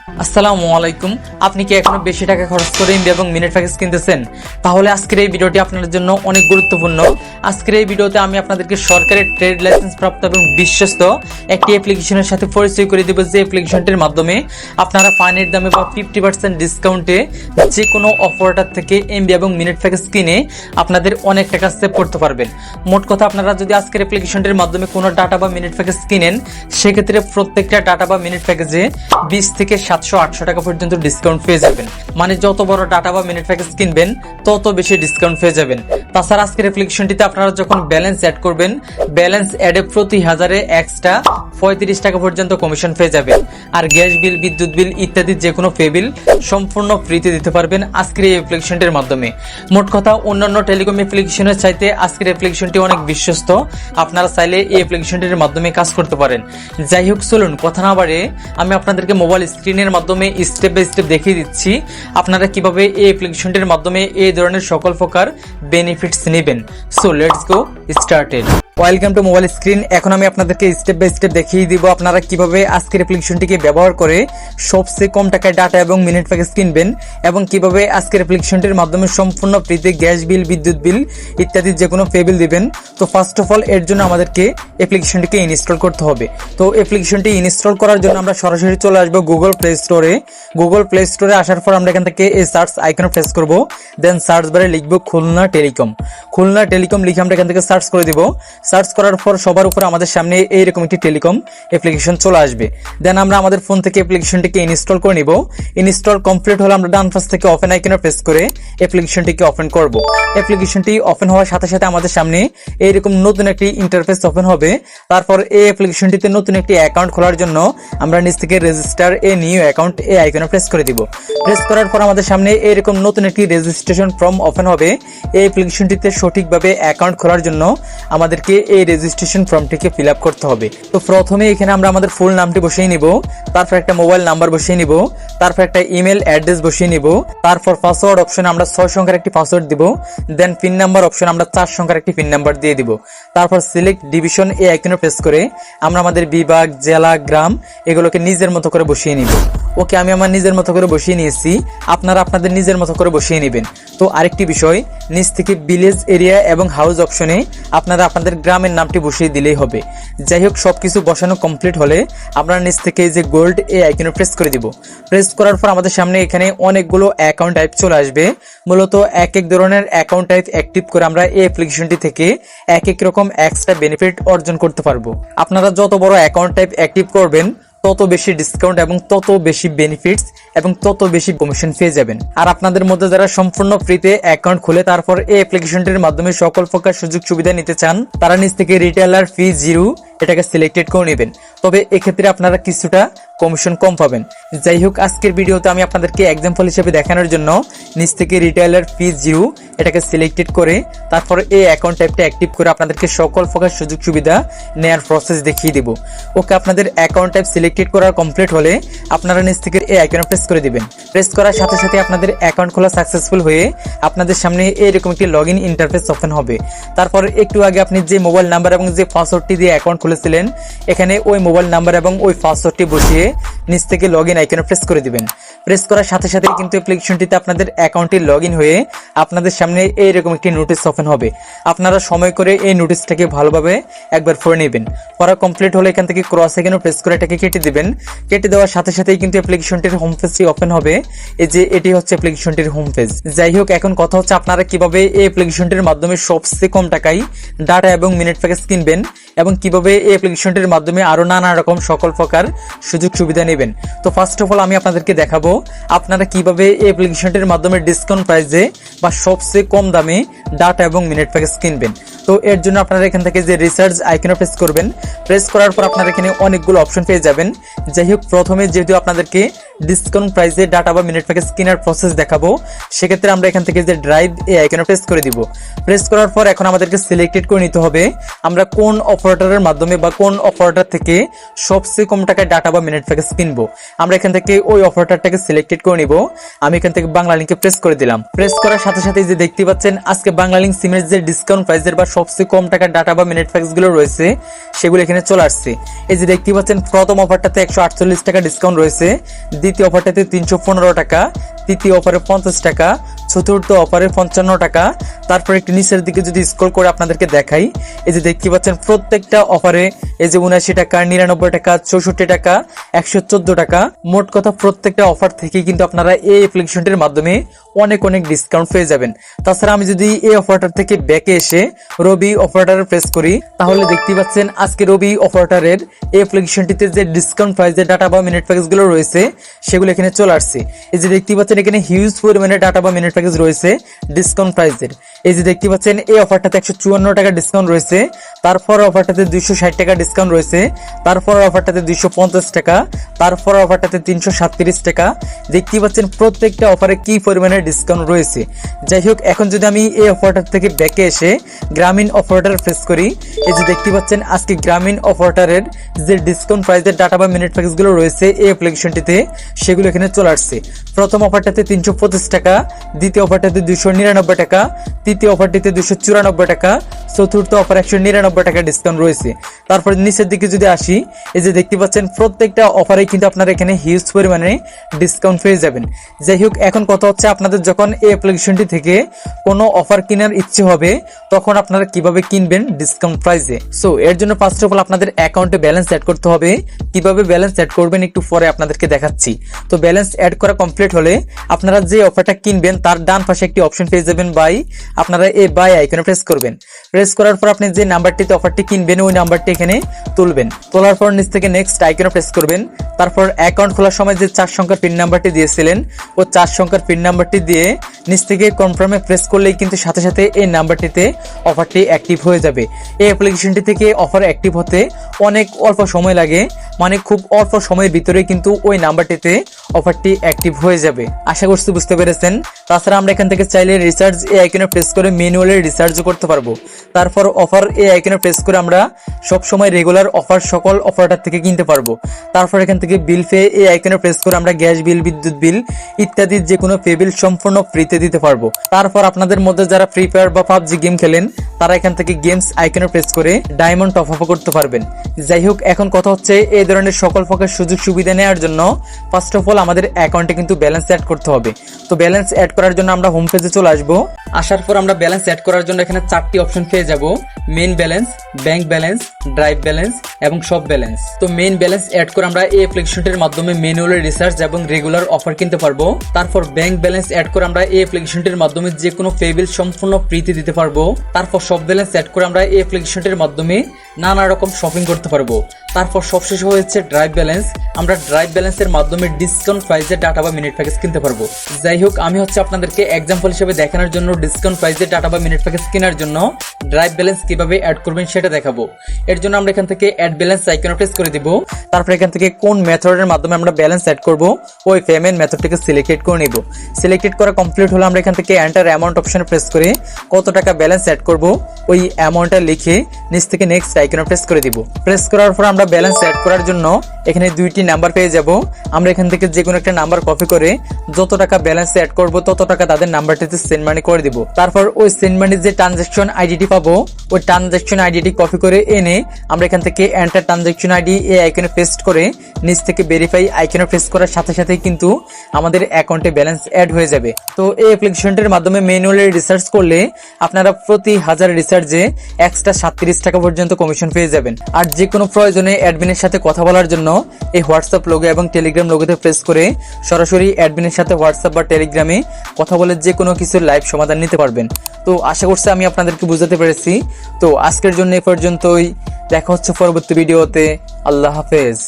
আসসালামু আলাইকুম। আপনি কি এখনো বেশি টাকা খরচ করে এমবি এবং মিনিট প্যাকেজ কিনতেছেন? তাহলে আজকের এই ভিডিওটি আপনাদের জন্য অনেক গুরুত্বপূর্ণ। আজকের এই ভিডিওতে আমি আপনাদেরকে সরকারের ট্রেড লাইসেন্স প্রাপ্ত এবং বিশ্বস্ত একটি অ্যাপ্লিকেশনের সাথে পরিচয় করে দেব, যে অ্যাপ্লিকেশনটির মাধ্যমে আপনারা ফাইনের দামে বা 50% ডিসকাউন্টে যে কোনো অপারেটর থেকে এমবি এবং মিনিট প্যাকেজ কিনে আপনাদের অনেক টাকা সেভ করতে পারবেন। মোট কথা, আপনারা যদি আজকের অ্যাপ্লিকেশনটির মাধ্যমে কোনো ডাটা বা মিনিট প্যাকেজ কিনেন, সেক্ষেত্রে প্রত্যেকটা ডাটা বা মিনিট প্যাকেজে 20 থেকে 700-800 টাকা পর্যন্ত ডিসকাউন্ট পেয়ে যাবেন। মানে যত বড় ডাটা বা মিনিট প্যাকেজ কিনবেন তত বেশি ডিসকাউন্ট পেয়ে যাবেন। তাছাড়া আজকের অ্যাপ্লিকেশনটিতে আপনারা যখন ব্যালেন্স অ্যাড করবেন, ব্যালেন্স অ্যাডে প্রতি হাজারে এক্সট্রা 35 টাকা পর্যন্ত কমিশন পেয়ে যাবেন। আর গ্যাস বিল, বিদ্যুৎ বিল ইত্যাদি যে কোনো পে বিল সম্পূর্ণ ফ্রিতে দিতে পারবেন আজকের এই অ্যাপ্লিকেশনটির মাধ্যমে। মোট কথা, অন্যান্য টেলিকম অ্যাপ্লিকেশনের চাইতে আজকের অ্যাপ্লিকেশনটি অনেক বিশ্বস্ত। আপনারা চাইলে এই অ্যাপ্লিকেশনটির মাধ্যমে কাজ করতে পারেন। যাই হোক, চলুন কথা না বাড়িয়ে আমি আপনাদেরকে মোবাইল স্ক্রিনের মাধ্যমে স্টেপ বাই স্টেপ দেখিয়ে দিচ্ছি আপনারা কিভাবে এই অ্যাপ্লিকেশনটির মাধ্যমে এই ধরনের সকল প্রকার বেনিফিটস নেবেন। So let's go started. Welcome to mobile screen. এখন আমি আপনাদেরকে স্টেপ বাই স্টেপ দেখিয়ে দিব আপনারা কিভাবে আজকের অ্যাপ্লিকেশনটিকে ব্যবহার করে সবচেয়ে কম টাকায় ডাটা এবং মিনিট প্যাকেজ কিনবেন, এবং কিভাবে আজকের অ্যাপ্লিকেশনটির মাধ্যমে সম্পূর্ণ ফ্রিতে গ্যাস বিল, বিদ্যুৎ বিল ইত্যাদি যে কোনো পে বিল দিবেন। তো ফার্স্ট অফ অল এর জন্য আমাদেরকে অ্যাপ্লিকেশনটিকে ইনস্টল করতে হবে। তো অ্যাপ্লিকেশনটি ইনস্টল করার জন্য আমরা সরাসরি চলে আসবো গুগল প্লে স্টোরে। গুগল প্লে স্টোরে আসার পর আমরা এখান থেকে এই সার্চ আইকনে প্রেস করব। দেন সার্চ বারে লিখবো খুলনা টেলিকম। খুলনা টেলিকম লিখে আমরা এখান থেকে সার্চ করে দিব। সার্চ করার পর সবার উপরে আমাদের সামনে এইরকম একটি টেলিকম অ্যাপ্লিকেশন চলে আসবে। দেন আমরা আমাদের ফোন থেকে অ্যাপ্লিকেশনটিকে ইনস্টল করে নিব। ইনস্টল কমপ্লিট হলে আমরা ডান পাশ থেকে ওপেন আইকনে প্রেস করে অ্যাপ্লিকেশনটিকে ওপেন করব। অ্যাপ্লিকেশনটি ওপেন হওয়ার সাথে সাথে আমাদের সামনে এইরকম নতুন একটি ইন্টারফেস ওপেন হবে। তারপর এই অ্যাপ্লিকেশনটিতে নতুন একটি অ্যাকাউন্ট খোলার জন্য আমরা নিচ থেকে রেজিস্টার এ নিউ অ্যাকাউন্ট এই আইকনে প্রেস করে দিব। প্রেস করার পর আমাদের সামনে এইরকম নতুন একটি রেজিস্ট্রেশন ফর্ম ওপেন হবে। এই অ্যাপ্লিকেশনটিতে সঠিকভাবে অ্যাকাউন্ট খোলার জন্য আমাদেরকে এই রেজিস্ট্রেশন ফর্মটিকে ফিল আপ করতে হবে। তো প্রথমে এখানে আমরা আমাদের ফুল নামটি বসিয়ে নিব, তারপর একটা মোবাইল নাম্বার বসিয়ে নিব, তারপর একটা ইমেল অ্যাড্রেস বসিয়ে নিব, তারপর পাসওয়ার্ড অপশনে আমরা 6 সংখ্যার একটি পাসওয়ার্ড দিব। দেন পিন নাম্বার অপশনে আমরা 4 সংখ্যার একটি পিন নাম্বার দিয়ে দিব। তারপর সিলেক্ট ডিভিশন এই আইকনে প্রেস করে আমরা আমাদের বিভাগ, জেলা, গ্রাম এগুলোকে নিজের মতো করে বসিয়ে নিব। ওকে, আমি আমার নিজের মতো করে বসিয়ে নিয়েছি, আপনারা আপনাদের নিজের মতো করে বসিয়ে নেবেন। তো আরেকটি বিষয়, নিচ থেকে ভিলেজ, এরিয়া এবং হাউস অপশনে আপনারা আপনাদের গ্রামের নামটি বসিয়ে দিলেই হবে। যাই হোক, সবকিছু বসানো কমপ্লিট হলে আমরা নিচ থেকে যে গোল্ড এই আইকনে প্রেস করে দিব। প্রেস করার পর আমাদের সামনে এখানে অনেকগুলো অ্যাকাউন্ট টাইপ চলে আসবে। মূলত এক এক ধরনের অ্যাকাউন্ট টাইপ অ্যাক্টিভ করে আমরা এই অ্যাপ্লিকেশনটি থেকে এক এক রকম এক্সট্রা বেনিফিট অর্জন করতে পারবো। আপনারা যত বড় অ্যাকাউন্ট টাইপ অ্যাক্টিভ করবেন তত বেশি ডিসকাউন্ট এবং তত বেশি বেনিফিটস এবং তত বেশি কমিশন পেয়ে যাবেন। আর আপনাদের মধ্যে যারা সম্পূর্ণ ফ্রিতে অ্যাকাউন্ট খুলে তারপর এই অ্যাপ্লিকেশনটির মাধ্যমে সকল প্রকার সুযোগ সুবিধা নিতে চান, তারা নিচ থেকে রিটেলার ফি 0 এটাকে সিলেক্টেড করে নেবেন। তবে এক্ষেত্রে আপনারা কিছুটা কমিশন কম পাবেন। যাই হোক, আজকের ভিডিওতে আমি আপনাদেরকে এক্সাম্পল হিসেবে দেখানোর জন্য নিচ থেকে রিটেলার ফি 0 এটাকে সিলেক্টেড করে তারপর এই অ্যাকাউন্ট টাইপটা অ্যাক্টিভ করে আপনাদেরকে সকল প্রকার সুযোগ সুবিধা নেয়ার প্রসেস দেখিয়ে দেব। ওকে, আপনাদের অ্যাকাউন্ট টাইপ সিলেক্টেড করা কমপ্লিট হলে আপনারা নিচ থেকে এই আইকনে প্রেস করে দিবেন। প্রেস করার সাথে সাথে আপনাদের অ্যাকাউন্ট খোলা সাকসেসফুল হয়ে আপনাদের সামনে এইরকম একটি লগইন ইন্টারফেস ওপেন হবে। তারপর একটু আগে আপনি যে মোবাইল নাম্বার এবং যে পাসওয়ার্ডটি দিয়ে অ্যাকাউন্ট খুলেছিলেন, এখানে ওই মোবাইল নাম্বার এবং ওই পাসওয়ার্ডটি বসিয়ে নিচ থেকে লগইন আইকনে প্রেস করে দিবেন। প্রেস করার সাথে সাথে কিন্তু অ্যাপ্লিকেশনটিতে আপনাদের অ্যাকাউন্টটি লগইন হয়ে আপনাদের সামনে এইরকম একটি নোটিশ ওপেন হবে। আপনারা সময় করে এই নোটিশটাকে ভালোভাবে একবার পড়ে নেবেন। পড়া কমপ্লিট হলে এখান থেকে ক্রস আইকনে প্রেস করে এটাকে কেটে দিবেন। কেটে দেওয়ার সাথে সাথেই কিন্তু অ্যাপ্লিকেশনটির হোম পেজটি ওপেন হবে। এই যে এটি হচ্ছে অ্যাপ্লিকেশনটির হোম পেজ। যাই হোক, এখন কথা হচ্ছে আপনারা কিভাবে এই অ্যাপ্লিকেশনটির মাধ্যমে সবচেয়ে কম টাকায় ডাটা এবং মিনিট প্যাকেজ কিনবেন এবং কিভাবে এই অ্যাপ্লিকেশনটির মাধ্যমে আরো নানা রকম সকল প্রকার সুযোগ সুবিধা নেবেন। তো ফার্স্ট অফ অল আমি আপনাদেরকে দেখাবো আপনারা কিভাবে এই অ্যাপ্লিকেশনটির মাধ্যমে ডিসকাউন্ট প্রাইসে বা সবচেয়ে কম দামে ডাটা এবং মিনিট প্যাকেজ কিনবেন। তো এর জন্য আপনারা এখান থেকে যে রিসার্চ আইকনে প্রেস করবেন। প্রেস করার পর আপনারা এখানে অনেকগুলো অপশন পেয়ে যাবেন। যাই হোক, প্রথমে যেহেতু আপনাদেরকে ডিসকাউন্ট প্রাইসে ডাটা বা মিনিট প্যাকেজ কেনার প্রসেস দেখাবো, সেক্ষেত্রে আমরা এখান থেকে যে ড্রাইভ এই আইকনে প্রেস করে দিব। প্রেস করার পর এখন আমাদেরকে সিলেক্টেড করে নিতে হবে আমরা কোন অপারেটরের মাধ্যমে বা কোন অপারেটর থেকে সবচেয়ে কম টাকায় ডাটা বা মিনিট প্যাকেজ কিনবো। আমরা এখান থেকে ওই অপারেটরটাকে সিলেক্টেড করে নিব। আমি এখান থেকে বাংলা লিংকে প্রেস করে দিলাম। প্রেস করার সাথে সাথে যে দেখতে পাচ্ছেন আজকে বাংলা লিংক সিমের যে ডিসকাউন্ট প্রাইসের বা সবচেয়ে কম টাকার ডাটা বা মিনিট প্যাকেজ গুলো রয়েছে সেগুলো এখানে চলে আসছে। এই যে দেখতে পাচ্ছেন প্রথম অফারটাতে 148 টাকা ডিসকাউন্ট রয়েছে, দ্বিতীয় অফারটাতে 315 টাকা, তৃতীয় অফারে 50 টাকা, চতুর্থ অফারে 55 টাকা। তারপর একটু নিচের দিকে যদি স্ক্রল করে আপনাদেরকে দেখাই, এই যে দেখতে পাচ্ছেন প্রত্যেকটা অফারে এই যে 79 টাকা, 99 টাকা, 64 টাকা, 114 টাকা। মোট কথা প্রত্যেকটা অফার থেকে কিন্তু আপনারা এই অ্যাপ্লিকেশনটির মাধ্যমে অনেক ডিসকাউন্ট পেয়ে যাবেন। তাছাড়া আমি যদি এই অফারটার থেকে ব্যাকে এসে রবি অফারটার প্রেস করি, তাহলে দেখতে পাচ্ছেন আজকে রবি অফারটারের এই অ্যাপ্লিকেশনটিতে যে ডিসকাউন্ট প্রাইসের ডাটা বা মিনিট প্যাকেজগুলো রয়েছে সেগুলো এখানে চলে আসছে। এই যে দেখতে পাচ্ছেন এখানে হিউজ পরিমাণে ডাটা বা মিনিট প্যাকেজ রয়েছে ডিসকাউন্ট প্রাইসের। এই যে দেখতে পাচ্ছেন এই অফারটাতে 154 টাকা ডিসকাউন্ট রয়েছে, তারপর অফারটাতে 260 টাকা ডিসকাউন্ট রয়েছে, তারপর অফারটাতে 250 টাকা, তারপর অফারটাতে 337 টাকা। দেখতে পাচ্ছেন প্রত্যেকটা অফারে কি পরিমাণে ডিসকাউন্ট রয়েছে। যাই হোক, এখন যদি আমি এই অফারটার থেকে ব্যাকে এসে গ্রামীণ অফারটার প্রেস করি, এই যে দেখতে পাচ্ছেন আজকে গ্রামীণ অফারটারের যে ডিসকাউন্ট প্রাইসের ডাটা বা মিনিট প্যাকেজগুলো রয়েছে এই অ্যাপ্লিকেশনটিতে সেগুলো এখানে চলে আসছে। প্রথম অফারটাতে 325 টাকা, দ্বিতীয় অফারটাতে 299 টাকা, তৃতীয় অফারটিতে 294 টাকা, চতুর্থ অফার 199 টাকা ডিসকাউন্ট রয়েছে। তারপর নিচের দিকে যদি আসি, এই যে দেখতে পাচ্ছেন প্রত্যেকটা অফারে কিন্তু আপনারা এখানে হিউজ পরিমাণে ডিসকাউন্ট পেয়ে যাবেন। যাই হোক, এখন কথা হচ্ছে আপনাদের যখন এই অ্যাপ্লিকেশনটি থেকে কোনো অফার কেনার ইচ্ছে হবে তখন আপনারা কিভাবে কিনবেন ডিসকাউন্ট প্রাইসে। সো এর জন্য ফার্স্ট অফ অল আপনাদের অ্যাকাউন্টে ব্যালেন্স অ্যাড করতে হবে। কিভাবে ব্যালেন্স অ্যাড করবেন একটু পরে আপনাদেরকে দেখাচ্ছি। তো ব্যালেন্স অ্যাড করা কমপ্লিট হলে আপনারা যে অফারটা কিনবেন তার ডান পাশে একটি অপশন পেয়ে যাবেন বাই। আপনারা এই বাই আইকনে প্রেস করবেন। প্রেস করার পর আপনি যে নাম্বারটিতে অফারটি কিনবেন ওই নাম্বারটি এখানে তুলবেন। তোলার পর নিচ থেকে নেক্সট আইকনে প্রেস করবেন। তারপর অ্যাকাউন্ট খোলার সময় যে 4 সংখ্যার পিন নাম্বারটি দিয়েছিলেন ও 4 সংখ্যার পিন নাম্বারটি দিয়ে নিচ থেকে কনফার্মে প্রেস করলেই কিন্তু সাথে সাথে এই নাম্বারটিতে অফারটি অ্যাক্টিভ হয়ে যাবে। এই অ্যাপ্লিকেশনটি থেকে অফার অ্যাক্টিভ হতে অনেক অল্প সময় লাগে, মানে খুব অল্প সময়ের ভিতরে কিন্তু ওই নাম্বারটিতে অফারটি অ্যাক্টিভ হয়ে যাবে। আশা করছি বুঝতে পেরেছেন। তাছাড়া আমরা এখান থেকে চাইলে রিচার্জ এই আইকনে প্রেস করে ম্যানুয়ালি রিচার্জও করতে পারবো। তারপর অফার এই আইকনে প্রেস করে আমরা সব সময় রেগুলার অফার সকল অফারটার থেকে কিনতে পারবো। তারপর এখান থেকে বিল পে এই আইকনে প্রেস করে আমরা গ্যাস বিল, বিদ্যুৎ বিল ইত্যাদি যে কোনো পে বিল সম্পূর্ণ ফ্রিতে দিতে পারবো। তারপর আপনাদের মধ্যে যারা ফ্রি ফায়ার বা পাবজি গেম খেলেন তারা এখান থেকে গেমস আইকনে প্রেস করে ডায়মন্ড টপ আপ করতে পারবেন। যাই হোক, এখন কথা হচ্ছে এই ধরনের সকল প্রকার সুযোগ সুবিধা নেওয়ার জন্য ফার্স্ট অফ অল আমাদের অ্যাকাউন্টে কিন্তু ব্যালেন্স অ্যাড করতে হবে। তো ব্যালেন্স অ্যাড করার জন্য আমরা হোম পেজে চলে আসবো। আসার পর আমরা ব্যালেন্স অ্যাড করার জন্য এখানে 4টি অপশন পেয়ে যাব: main balance, bank balance, drive balance এবং শপ ব্যালেন্স। তো মেইন ব্যালেন্স অ্যাড করে আমরা এই অ্যাপ্লিকেশনটির মাধ্যমে ম্যানুয়ালি রিচার্জ এবং রেগুলার অফার কিনতে পারবো। তারপর ব্যাংক ব্যালেন্স অ্যাড করে আমরা এই অ্যাপ্লিকেশনটির মাধ্যমে যে কোনো পে বিল সম্পূর্ণ ফ্রিতে দিতে পারবো। তারপর শপ ব্যালেন্স অ্যাড করে আমরা এই অ্যাপ্লিকেশনটির মাধ্যমে নানা রকম শপিং করতে পারবো। তারপর সবশেষে হয়েছে ড্রাইভ ব্যালেন্স। আমরা ড্রাইভ ব্যালেন্সের মাধ্যমে ডিসকাউন্ট প্রাইসে ডাটা বা মিনিট প্যাকেজ কিনতে পারবো। যাই হোক, আমি হচ্ছে আপনাদেরকে এক্সাম্পল হিসেবে দেখানোর জন্য ডিসকাউন্ট প্রাইসে ডাটা বা মিনিট প্যাকেজ কেনার জন্য ড্রাইভ ব্যালেন্স কিভাবে অ্যাড করবেন সেটা দেখাবো। এর জন্য আমরা এখান থেকে অ্যাড ব্যালেন্স আইকনে প্রেস করে দিব। তারপর এখান থেকে কোন মেথডের মাধ্যমে আমরা ব্যালেন্স অ্যাড করব ওই পেমেন্ট মেথডটিকে সিলেক্ট করে নিব। সিলেক্টেড করা কমপ্লিট হলে আমরা এখান থেকে এন্টার অ্যামাউন্ট অপশনে প্রেস করে কত টাকা ব্যালেন্স অ্যাড করব ওই অ্যামাউন্টটা লিখে নিচ থেকে নেক্সট আইকনে প্রেস করে দিব। প্রেস করার পর আমরা ব্যালেন্স অ্যাড করার জন্য এখানে 2টি নাম্বার পেয়ে যাব। আমরা এখান থেকে যে কোনো একটা নাম্বার কপি করে যত টাকা ব্যালেন্স অ্যাড করব তত টাকা তাদের নাম্বারটিতে সেন্ড মানি করে দিব। তারপর ওই সেন্ড মানির যে ট্রানজাকশন আইডিটি পাবো ওই ট্রানজাকশন আইডিটি কপি করে এনে আমরা এখান থেকে এন্টার ট্রানজাকশন আইডি এই আইকনে পেস্ট করে নিচ থেকে ভেরিফাই আইকনে প্রেস করার সাথে সাথেই কিন্তু আমাদের অ্যাকাউন্টে ব্যালেন্স অ্যাড হয়ে যাবে। তো এই অ্যাপ্লিকেশনটির মাধ্যমে ম্যানুয়ালি রিসার্চ করলে আপনারা প্রতি 1000 রিসার্চে এক্সট্রা 37 টাকা পর্যন্ত কমিশন পেয়ে যাবেন। আর যে কোনো প্রয়োজনে অ্যাডমিনের সাথে কথা বলার জন্য এই হোয়াটসঅ্যাপ লোগো এবং টেলিগ্রাম লোগোতে প্রেস করে সরাসরি অ্যাডমিনের সাথে হোয়াটসঅ্যাপ বা টেলিগ্রামে কথা বলে যে কোনো কিছুর লাইভ সমাধান নিতে পারবেন। তো আশা করছি আমি আপনাদেরকে বুঝাতে পেরেছি। তো আজকের জন্য এ পর্যন্তই, দেখা হচ্ছে পরবর্তী ভিডিওতে। আল্লাহ হাফেজ।